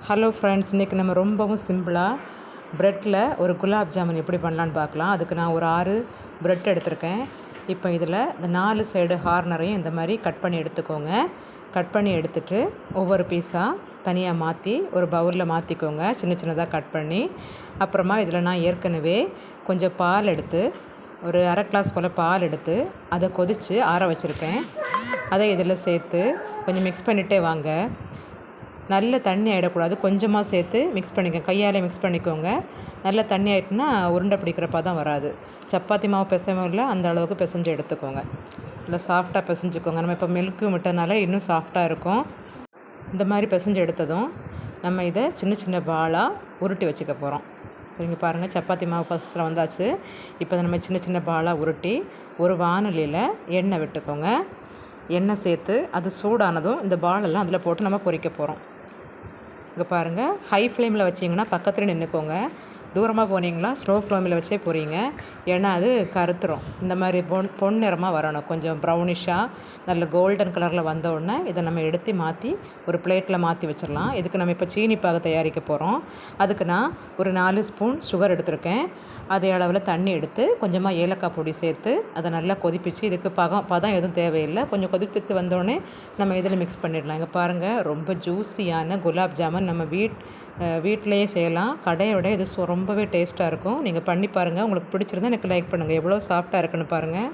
Hello friends, இன்றைக்கி நம்ம ரொம்பவும் சிம்பிளாக ப்ரெட்டில் ஒரு குலாப் ஜாமுன் எப்படி பண்ணலான்னு பார்க்கலாம். அதுக்கு நான் ஒரு 6 ப்ரெட் எடுத்திருக்கேன். இப்போ இதில் இந்த 4 சைடு ஹார்னரையும் இந்த மாதிரி கட் பண்ணி எடுத்துக்கோங்க. கட் பண்ணி எடுத்துகிட்டு ஒவ்வொரு பீஸாக தனியாக மாற்றி ஒரு பவுலில் மாற்றிக்கோங்க, சின்ன சின்னதாக கட் பண்ணி. அப்புறமா இதில் நான் ஏற்கனவே கொஞ்சம் பால் எடுத்து ஒரு அரை கிளாஸ் போல் பால் எடுத்து அதை கொதித்து ஆற வச்சுருக்கேன். அதை இதில் சேர்த்து கொஞ்சம் மிக்ஸ் பண்ணிகிட்டே வாங்க. நல்ல தண்ணி ஆகிடக்கூடாது, கொஞ்சமாக சேர்த்து மிக்ஸ் பண்ணிக்கோங்க, கையால் மிக்ஸ் பண்ணிக்கோங்க. நல்ல தண்ணி ஆகிட்டுனா உருண்டை பிடிக்கிற பதம் வராது. சப்பாத்தி மாவு பிசைமில்ல அந்த அளவுக்கு பிசைஞ்சு எடுத்துக்கோங்க. இல்லை சாஃப்டாக பிசைஞ்சுக்கோங்க. நம்ம இப்போ மில்க்கு விட்டனால இன்னும் சாஃப்டாக இருக்கும். இந்த மாதிரி பிசைஞ்சு எடுத்ததும் நம்ம இதை சின்ன சின்ன பாலாக உருட்டி வச்சுக்க போகிறோம். சரிங்க, பாருங்கள், சப்பாத்தி மாவு பசத்தில் வந்தாச்சு. இப்போ நம்ம சின்ன சின்ன பாலாக உருட்டி ஒரு வானொலியில் எண்ணெய் விட்டுக்கோங்க. எண்ணெய் சேர்த்து அது சூடானதும் இந்த பாலெல்லாம் அதில் போட்டு நம்ம பொரிக்க போகிறோம். இங்கே பாருங்கள், ஹை ஃப்ளேமில் வச்சிங்கன்னா பக்கத்தில் நின்றுக்கோங்க. தூரமாக போனீங்களா ஸ்லோ ஃப்ளேமில் வச்சே போகிறீங்க, ஏன்னா அது கருத்துரும். இந்த மாதிரி பொன் நிறமாக வரணும், கொஞ்சம் ப்ரௌனிஷாக நல்ல கோல்டன் கலரில் வந்தோடனே இதை நம்ம எடுத்து மாற்றி ஒரு பிளேட்டில் மாற்றி வச்சிடலாம். இதுக்கு நம்ம இப்போ சீனி பாகு தயாரிக்க போகிறோம். அதுக்கு நான் ஒரு 4 ஸ்பூன் சுகர் எடுத்திருக்கேன். அதே அளவில் தண்ணி எடுத்து கொஞ்சமாக ஏலக்காய் பொடி சேர்த்து அதை நல்லா கொதிப்பிச்சு, இதுக்கு பதம் எதுவும் தேவையில்லை. கொஞ்சம் கொதிப்பித்து வந்தோடனே நம்ம இதில் மிக்ஸ் பண்ணிடலாம். இங்கே பாருங்கள், ரொம்ப ஜூஸியான குலாப் ஜாமுன் நம்ம வீட்டிலையே செய்யலாம். கடையோட இது ரொம்பவே டேஸ்ட்டாக இருக்கும். நீங்கள் பண்ணி பாருங்கள். உங்களுக்கு பிடிச்சிருந்தா எனக்கு லைக் பண்ணுங்கள். எவ்வளோ சாஃப்டாக இருக்குன்னு பாருங்கள்.